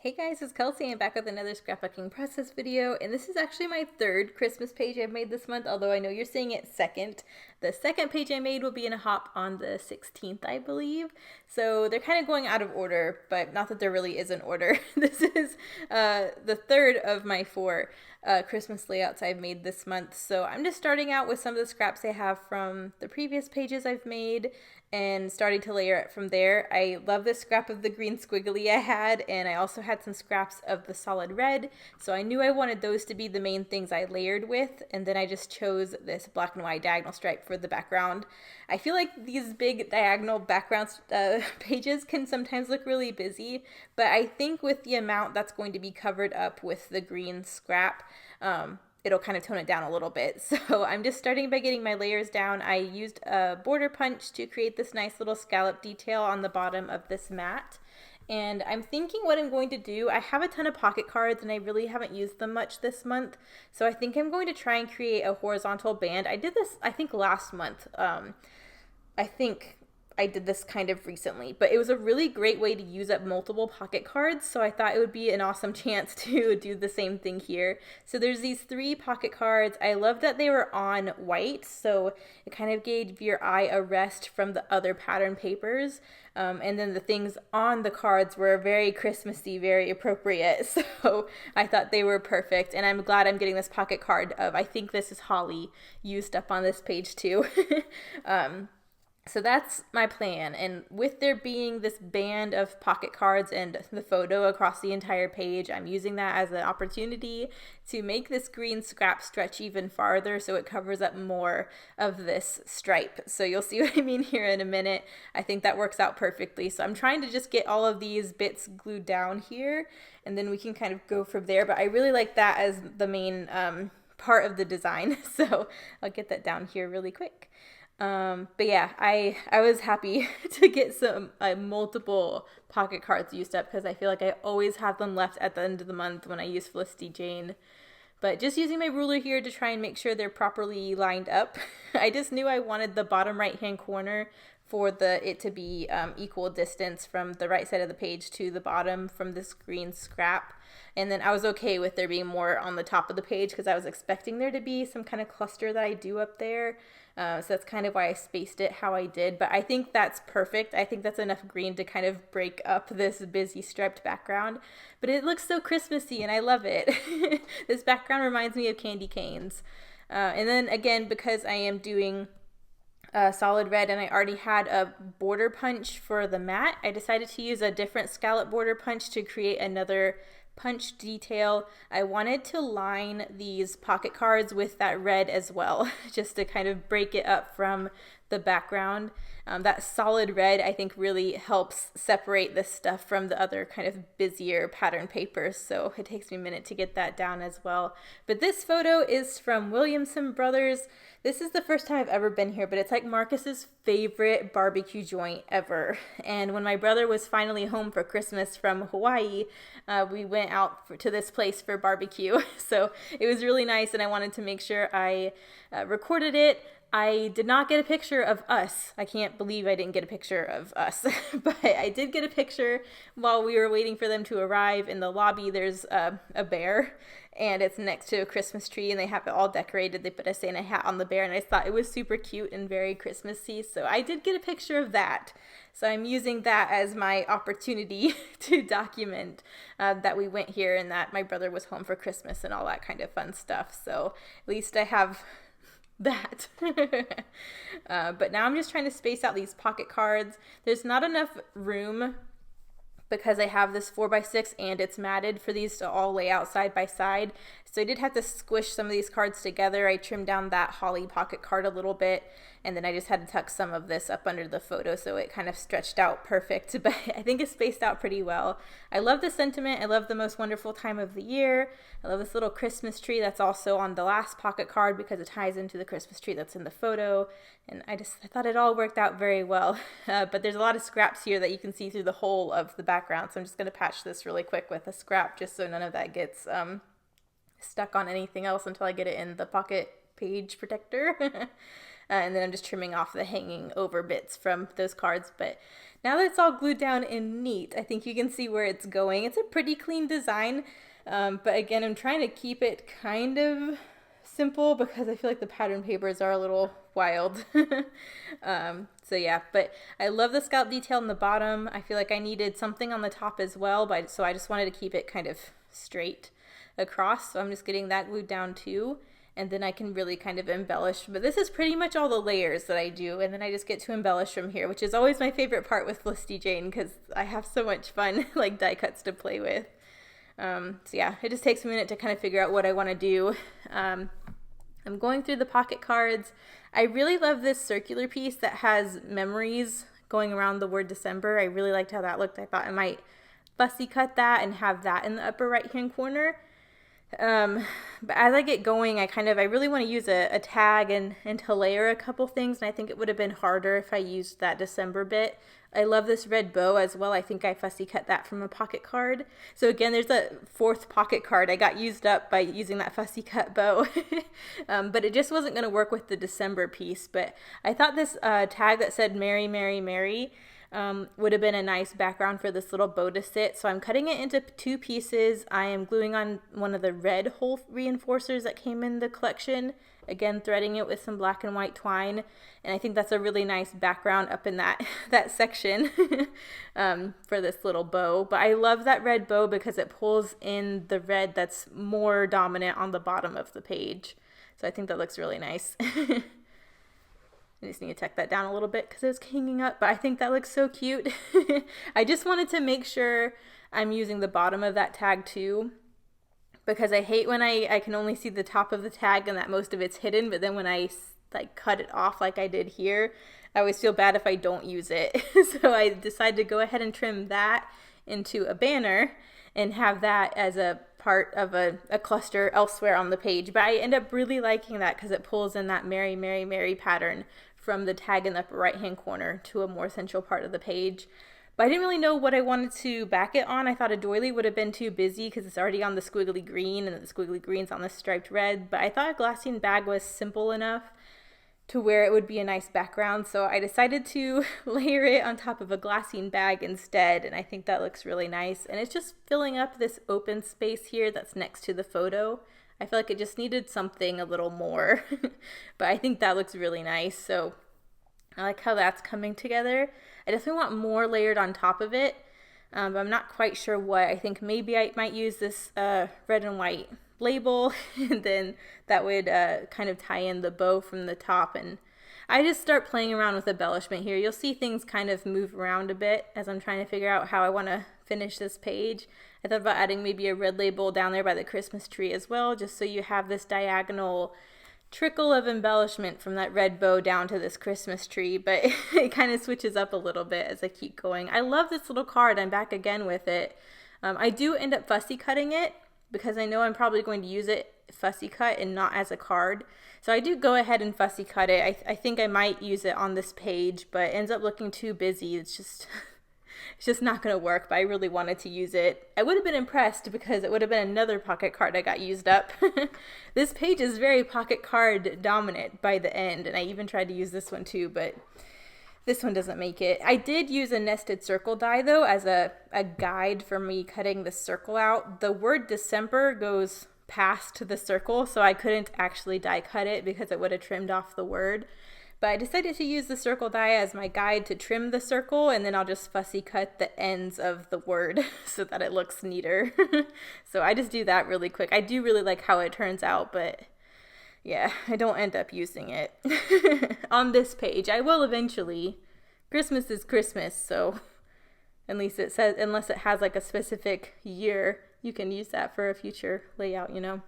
Hey guys, it's Kelsey. I'm back with another scrapbooking process video, and this is actually my third Christmas page I've made this month, although I know you're seeing it second. The second page I made will be in a hop on the 16th, I believe. So they're kind of going out of order, but not that there really is an order. This is the third of my four Christmas layouts I've made this month. So I'm just starting out with some of the scraps I have from the previous pages I've made and starting to layer it from there. I love this scrap of the green squiggly I had, and I also had some scraps of the solid red, so I knew I wanted those to be the main things I layered with, and then I just chose this black and white diagonal stripe for the background. I feel like these big diagonal background pages can sometimes look really busy, but I think with the amount that's going to be covered up with the green scrap, it'll kind of tone it down a little bit. So I'm just starting by getting my layers down. I used a border punch to create this nice little scallop detail on the bottom of this mat. And I'm thinking what I'm going to do, I have a ton of pocket cards and I really haven't used them much this month. So I think I'm going to try and create a horizontal band. I did this, I think, last month. I think I did this kind of recently, but it was a really great way to use up multiple pocket cards, so I thought it would be an awesome chance to do the same thing here. So there's these three pocket cards. I love that they were on white, so it kind of gave your eye a rest from the other pattern papers. And then the things on the cards were very Christmassy, very appropriate, so I thought they were perfect, and I'm glad I'm getting this pocket card of, I think this is holly, used up on this page too. So that's my plan, and with there being this band of pocket cards and the photo across the entire page, I'm using that as an opportunity to make this green scrap stretch even farther so it covers up more of this stripe. So you'll see what I mean here in a minute. I think that works out perfectly. So I'm trying to just get all of these bits glued down here, and then we can kind of go from there. But I really like that as the main part of the design, so I'll get that down here really quick. But yeah, I was happy to get some multiple pocket cards used up because I feel like I always have them left at the end of the month when I use Felicity Jane. But just using my ruler here to try and make sure they're properly lined up. I just knew I wanted the bottom right hand corner for it to be equal distance from the right side of the page to the bottom from this green scrap. And then I was okay with there being more on the top of the page because I was expecting there to be some kind of cluster that I do up there. So that's kind of why I spaced it how I did. But I think that's perfect. I think that's enough green to kind of break up this busy striped background. But it looks so Christmassy and I love it. This background reminds me of candy canes. And then again, because I am doing solid red and I already had a border punch for the mat, I decided to use a different scallop border punch to create another punch detail. I wanted to line these pocket cards with that red as well, just to kind of break it up from the background. That solid red, I think, really helps separate this stuff from the other kind of busier pattern papers, so it takes me a minute to get that down as well. But this photo is from Williamson Brothers. This is the first time I've ever been here, but it's like Marcus's favorite barbecue joint ever. And when my brother was finally home for Christmas from Hawaii, we went out to this place for barbecue. So it was really nice, and I wanted to make sure I recorded it. I did not get a picture of us. I can't believe I didn't get a picture of us. But I did get a picture while we were waiting for them to arrive. In the lobby, there's a bear, and it's next to a Christmas tree, and they have it all decorated. They put a Santa hat on the bear, and I thought it was super cute and very Christmassy. So I did get a picture of that. So I'm using that as my opportunity to document that we went here and that my brother was home for Christmas and all that kind of fun stuff. So at least I have that. But now I'm just trying to space out these pocket cards. There's not enough room because I have this 4x6 and it's matted for these to all lay out side by side. So I did have to squish some of these cards together. I trimmed down that holly pocket card a little bit, and then I just had to tuck some of this up under the photo so it kind of stretched out perfect. But I think it's spaced out pretty well. I love the sentiment. I love the most wonderful time of the year. I love this little Christmas tree that's also on the last pocket card because it ties into the Christmas tree that's in the photo. And I thought it all worked out very well. But there's a lot of scraps here that you can see through the whole of the background. So I'm just going to patch this really quick with a scrap just so none of that gets stuck on anything else until I get it in the pocket page protector. and then I'm just trimming off the hanging over bits from those cards. But now that it's all glued down and neat, I think you can see where it's going. It's a pretty clean design, but again, I'm trying to keep it kind of simple because I feel like the pattern papers are a little wild. So yeah, but I love the scalp detail in the bottom. I feel like I needed something on the top as well, but so I just wanted to keep it kind of straight across. So I'm just getting that glued down too, and then I can really kind of embellish. But this is pretty much all the layers that I do, and then I just get to embellish from here, which is always my favorite part with Felicity Jane because I have so much fun like die cuts to play with. So yeah, it just takes a minute to kind of figure out what I want to do. I'm going through the pocket cards. I really love this circular piece that has memories going around the word December. I really liked how that looked. I thought I might fussy cut that and have that in the upper right hand corner. But as I get going, I really want to use a tag and to layer a couple things, and I think it would have been harder if I used that December bit. I love this red bow as well. I think I fussy cut that from a pocket card. So again, there's a fourth pocket card. I got used up by using that fussy cut bow. But it just wasn't going to work with the December piece. But I thought this tag that said Merry, Merry, Merry would have been a nice background for this little bow to sit. So I'm cutting it into two pieces. I am gluing on one of the red hole reinforcers that came in the collection. Again, threading it with some black and white twine. And I think that's a really nice background up in that section for this little bow. But I love that red bow because it pulls in the red that's more dominant on the bottom of the page. So I think that looks really nice. I just need to tuck that down a little bit because it was hanging up, but I think that looks so cute. I just wanted to make sure I'm using the bottom of that tag too, because I hate when I can only see the top of the tag and that most of it's hidden, but then when I like cut it off like I did here, I always feel bad if I don't use it. So I decided to go ahead and trim that into a banner and have that as a part of a cluster elsewhere on the page. But I end up really liking that because it pulls in that Merry, Merry, Merry pattern from the tag in the upper right hand corner to a more central part of the page. But I didn't really know what I wanted to back it on. I thought a doily would have been too busy because it's already on the squiggly green and the squiggly green's on the striped red. But I thought a glassine bag was simple enough to where it would be a nice background. So I decided to layer it on top of a glassine bag instead. And I think that looks really nice. And it's just filling up this open space here that's next to the photo. I feel like it just needed something a little more. But I think that looks really nice. So I like how that's coming together. I definitely want more layered on top of it, but I'm not quite sure what. I think maybe I might use this red and white label, and then that would kind of tie in the bow from the top. And I just start playing around with embellishment here. You'll see things kind of move around a bit as I'm trying to figure out how I want to finish this page. I thought about adding maybe a red label down there by the Christmas tree as well, just so you have this diagonal trickle of embellishment from that red bow down to this Christmas tree, but it kind of switches up a little bit as I keep going. I love this little card. I'm back again with it. I do end up fussy cutting it because I know I'm probably going to use it fussy cut and not as a card. So I do go ahead and fussy cut it. I think I might use it on this page, but it ends up looking too busy. It's just not going to work, but I really wanted to use it. I would have been impressed because it would have been another pocket card I got used up. This page is very pocket card dominant by the end, and I even tried to use this one too, but this one doesn't make it. I did use a nested circle die though as a guide for me cutting the circle out. The word December goes past the circle, so I couldn't actually die cut it because it would have trimmed off the word. But I decided to use the circle die as my guide to trim the circle, and then I'll just fussy cut the ends of the word so that it looks neater. So I just do that really quick. I do really like how it turns out, but yeah, I don't end up using it on this page. I will eventually. Christmas is Christmas, so at least it says, unless it has like a specific year, you can use that for a future layout, you know.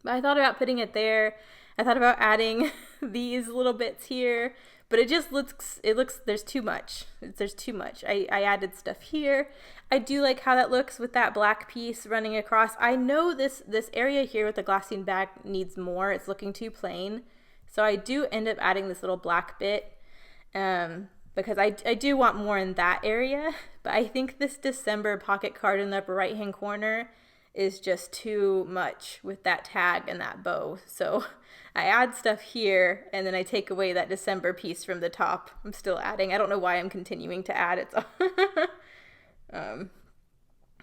But I thought about putting it there. I thought about adding these little bits here, but it just looks, there's too much. There's too much. I added stuff here. I do like how that looks with that black piece running across. I know this area here with the glassine bag needs more. It's looking too plain. So I do end up adding this little black bit because I do want more in that area. But I think this December pocket card in the upper right hand corner is just too much with that tag and that bow. So I add stuff here and then I take away that December piece from the top. I'm still adding. I don't know why I'm continuing to add it.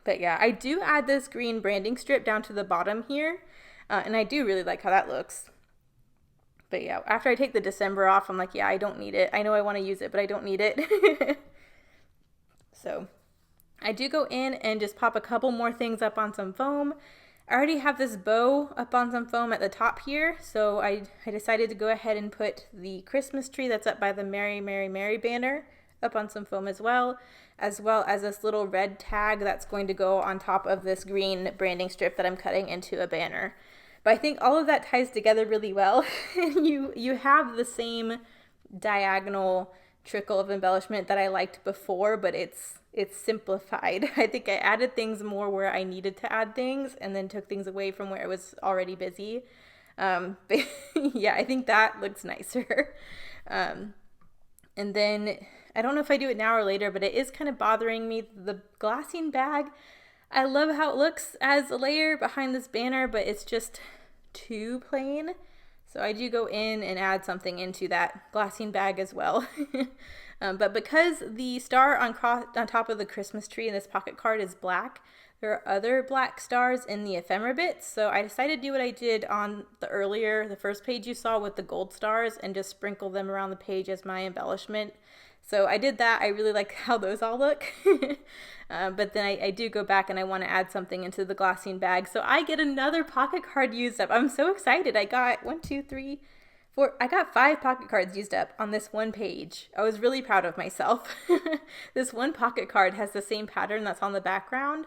But yeah, I do add this green branding strip down to the bottom here. And I do really like how that looks. But yeah, after I take the December off, I'm like, yeah, I don't need it. I know I want to use it, but I don't need it. So I do go in and just pop a couple more things up on some foam. I already have this bow up on some foam at the top here, so I decided to go ahead and put the Christmas tree that's up by the Merry, Merry, Merry banner up on some foam as well as this little red tag that's going to go on top of this green branding strip that I'm cutting into a banner. But I think all of that ties together really well. You have the same diagonal trickle of embellishment that I liked before, but it's simplified. I think I added things more where I needed to add things and then took things away from where I was already busy. But yeah, I think that looks nicer. And then I don't know if I do it now or later, but it is kind of bothering me. The glassine bag, I love how it looks as a layer behind this banner, but it's just too plain. So I do go in and add something into that glassine bag as well. But because the star on top of the Christmas tree in this pocket card is black, there are other black stars in the ephemera bits. So I decided to do what I did on the first page you saw with the gold stars and just sprinkle them around the page as my embellishment. So I did that. I really like how those all look. But then I do go back and I want to add something into the glassine bag. So I get another pocket card used up. I'm so excited. I got 1, 2, 3, 4. I got 5 pocket cards used up on this one page. I was really proud of myself. This one pocket card has the same pattern that's on the background,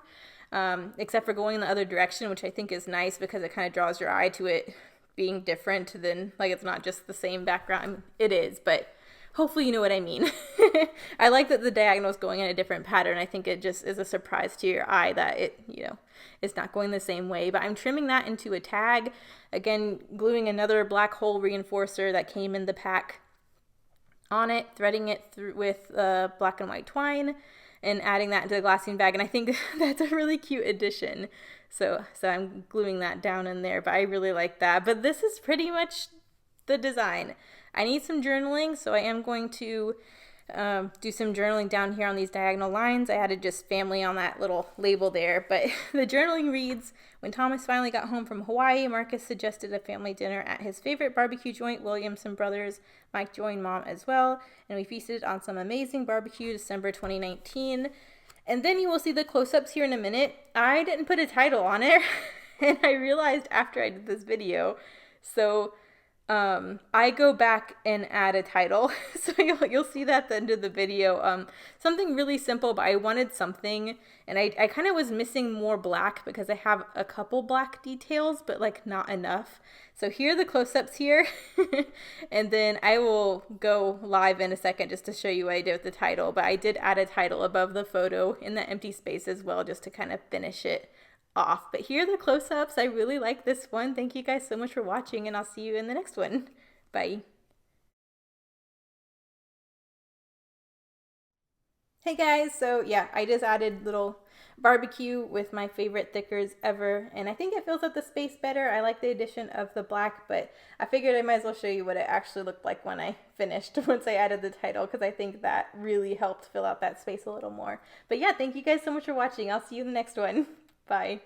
except for going in the other direction, which I think is nice because it kind of draws your eye to it being different than, like, it's not just the same background. It is, but hopefully you know what I mean. I like that the diagonal is going in a different pattern. I think it just is a surprise to your eye that it's not going the same way. But I'm trimming that into a tag. Again, gluing another black hole reinforcer that came in the pack on it, threading it through with black and white twine, and adding that into the glassine bag. And I think that's a really cute addition. So I'm gluing that down in there, but I really like that. But this is pretty much the design. I need some journaling, so I am going to do some journaling down here on these diagonal lines. I added just family on that little label there, but the journaling reads, when Thomas finally got home from Hawaii, Marcus suggested a family dinner at his favorite barbecue joint, Williamson Brothers. Mike joined Mom as well, and we feasted on some amazing barbecue December 2019. And then you will see the close-ups here in a minute. I didn't put a title on it, and I realized after I did this video, so I go back and add a title. So you'll see that at the end of the video. Something really simple, but I wanted something, and I kind of was missing more black because I have a couple black details, but like not enough. So here are the close-ups here. And then I will go live in a second just to show you what I did with the title, but I did add a title above the photo in the empty space as well, just to kind of finish it off. But here are the close-ups. I really like this one. Thank you guys so much for watching, and I'll see you in the next one. Bye. Hey guys, so yeah, I just added little barbecue with my favorite thickers ever, and I think it fills up the space better. I like the addition of the black, but I figured I might as well show you what it actually looked like when I finished, once I added the title, because I think that really helped fill out that space a little more. But yeah, thank you guys so much for watching. I'll see you in the next one. Bye.